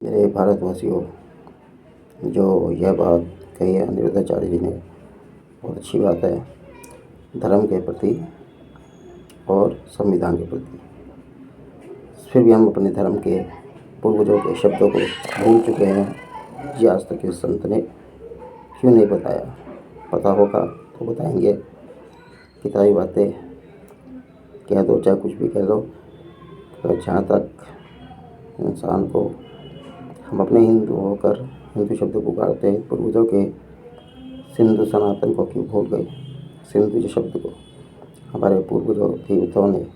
मेरे भारतवासियों, जो यह बात कही है अनिरुद्धाचार्य जी ने, बहुत अच्छी बात है। धर्म के प्रति और संविधान के प्रति फिर भी हम अपने धर्म के पूर्वजों के शब्दों को भूल चुके हैं। ये आज तक इस संत ने क्यों नहीं बताया? पता होगा तो बताएंगे। किताबी बातें कह दो, चाहे कुछ भी कह दो, तो जहाँ तक इंसान को हम अपने हिंदू होकर हिंदू शब्द को पुकारते हैं, पूर्वजों के सिंधु सनातन को क्यों भूल गए? सिंधु जो शब्द को हमारे पूर्वजों देवताओं ने,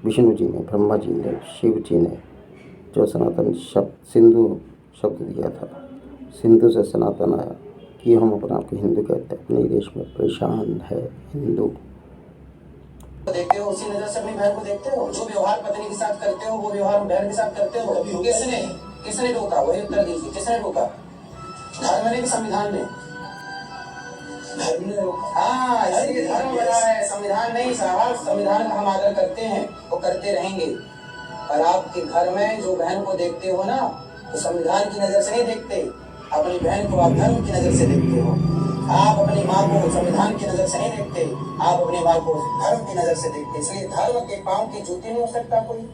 विष्णु जी ने, ब्रह्मा जी ने, शिव जी ने जो सनातन शब्द सिंधु शब्द दिया था, सिंधु से सनातन आया कि हम अपने आप को हिंदू कहते हैं। अपने देश में परेशान है हिंदू। देखते हो उसी नजर से अपनी बहन को देखते हो। जो व्यवहार पत्नी के साथ करते हो वो व्यवहार बहन के साथ करते हो। किसने रोका? वही उत्तर दीजिए, किसने रोका? धर्म ने कि संविधान ने? धर्म ने रोका। हाँ, इसलिए धर्म बना है, संविधान नहीं साहब। संविधान का हम आदर करते हैं, वो करते रहेंगे। और आपके घर में जो बहन को देखते हो ना, तो संविधान की नजर से नहीं देखते, अपनी बहन को आप धर्म की नजर से देखते हो। आप अपनी माँ को संविधान की नजर से नहीं देखते, आप अपनी माँ को धर्म की नजर से देखते। इसलिए धर्म के पांव की जूती नहीं हो सकता कोई।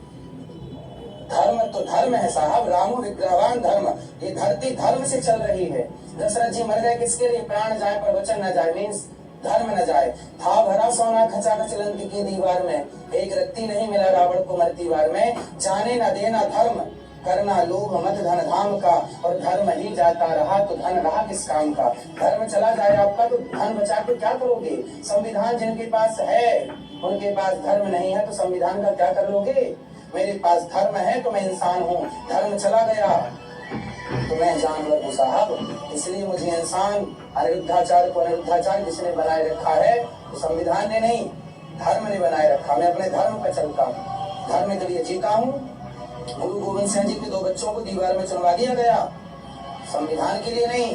धर्म तो धर्म है साहब, रामो विग्रहवान धर्म। ये धरती धर्म से चल रही है। दशरथ जी मर गए किसके लिए? प्राण जाए पर वचन न जाए, मीन्स धर्म न जाए। था भरा सोना खचा खचलंकी की दीवार में, एक रत्ती नहीं मिला रावण को मरती वार में। जाने न देना धर्म, करना लोभ मत धन धाम का, और धर्म ही जाता रहा तो धन रहा किस काम का? धर्म चला जाए आपका तो धन बचा के क्या करोगे? संविधान जिनके पास है उनके पास धर्म नहीं है, तो संविधान का क्या कर लोगे? मेरे पास धर्म है तो मैं इंसान हूँ, धर्म चला गया तो मैं जानवर हूँ साहब। इसलिए मुझे इंसान अनिरुद्धाचार्य को अनिरुद्धाचार्य जिसने बनाए रखा है, तो संविधान ने नहीं, धर्म ने बनाए रखा। मैं अपने धर्म पर चलता हूँ, धर्म के लिए जीता हूँ। गुरु गोविंद सिंह जी के 2 बच्चों को दीवार में चुनवा दिया गया, संविधान के लिए नहीं,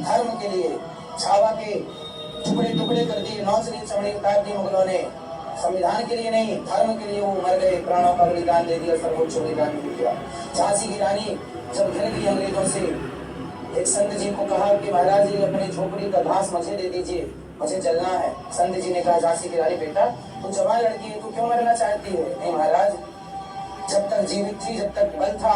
धर्म के लिए। छावा के टुकड़े टुकड़े कर दिए, नौचनी चमड़ी उतार दी मुगलों ने, संविधान के लिए नहीं, धर्म के लिए वो मर गए, प्राणों का बलिदान दे दिया, सर्वोच्च बलिदान दे दिया। झांसी की रानी जब घिर गई अंग्रेजों से, एक संत जी को कहा कि महाराज जी अपनी झोपड़ी का घास मुझे दे दीजिए, मुझे जलना है। संत जी ने कहा, झांसी की रानी बेटा तू जवान लड़की है, तू क्यों मरना चाहती है? नहीं महाराज, जब तक जीवित थी, जब तक बल था,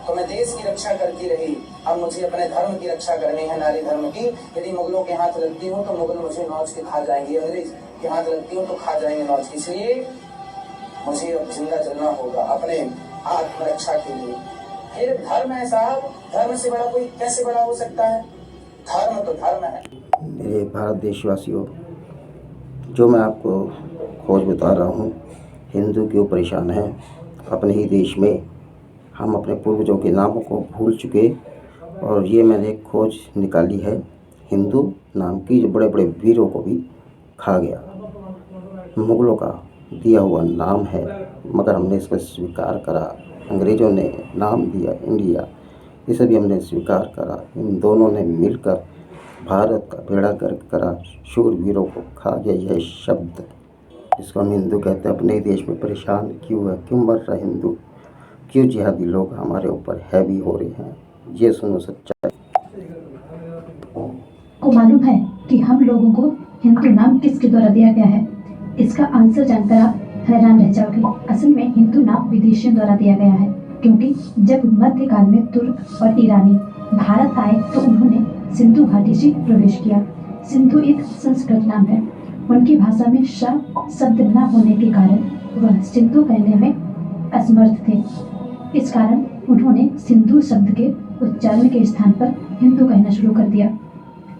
तो मैं देश की रक्षा करती रही। अब मुझे अपने धर्म की रक्षा करनी है, नारी धर्म की। यदि मुगलों के हाथ लगती हूँ तो मुगल मुझे नौच के खा जाएंगे, अंग्रेज के हाथ लगती हूँ तो खा जाएंगे नौच के। इसलिए मुझे अब जिंदा चलना होगा अपने आत्मरक्षा के लिए। फिर धर्म है साहब, धर्म से बड़ा कोई कैसे बड़ा हो सकता है? धर्म तो धर्म है। मेरे भारत देशवासियों, जो मैं आपको खोज बता रहा हूँ, हिंदू क्यों परेशान है अपने ही देश में। हम अपने पूर्वजों के नामों को भूल चुके, और ये मैंने एक खोज निकाली है, हिंदू नाम की, जो बड़े बड़े वीरों को भी खा गया। मुगलों का दिया हुआ नाम है, मगर हमने इसको स्वीकार करा। अंग्रेज़ों ने नाम दिया इंडिया, इसे भी हमने स्वीकार करा। इन दोनों ने मिलकर भारत का बेड़ा गर्क करा, शूरवीरों को खा गया। यह शब्द जिसको हम हिंदू कहते हैं, अपने ही देश में परेशान क्यों है? क्यों मर रहा हिंदू? क्यों जिहादी लोग हमारे ऊपर हैवी हो रहे हैं? ये सुनो सच्चाई। को मालूम है कि हम लोगों को हिंदू नाम किसके द्वारा दिया गया है? इसका आंसर जानकर आप हैरान रह जाओगे। असल में हिंदू नाम विदेशियों द्वारा दिया गया है, क्योंकि जब मध्यकाल में तुर्क और ईरानी भारत आए तो उन्होंने सिंधु घाटी से प्रवेश किया। सिंधु एक संस्कृत नाम है। उनकी भाषा में श शब्द न होने के कारण वह सिंधु कहने में असमर्थ थे। इस कारण उन्होंने सिंधु शब्द के उच्चारण के स्थान पर हिंदू कहना शुरू कर दिया।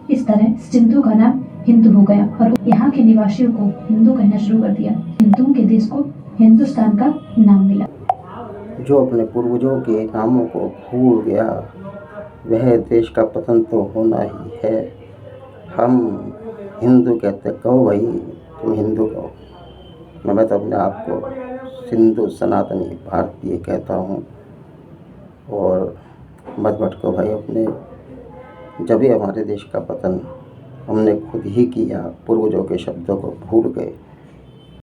इस तरह सिंधु का नाम हिंदू हो गया और यहाँ के निवासियों को हिंदू कहना शुरू कर दिया। हिंदुओं के देश को हिंदुस्तान का नाम मिला। जो अपने पूर्वजों के नामों को भूल गया, वह देश का पतन तो होना ही है। हम हिंदू कहते, कहो भाई तुम हिंदू कहो। मैं तो अपने आप को सिंधु सनातनी भारतीय कहता हूँ। और मत भटको भाई अपने, जब भी हमारे देश का पतन हमने खुद ही किया, पूर्वजों के शब्दों को भूल गए।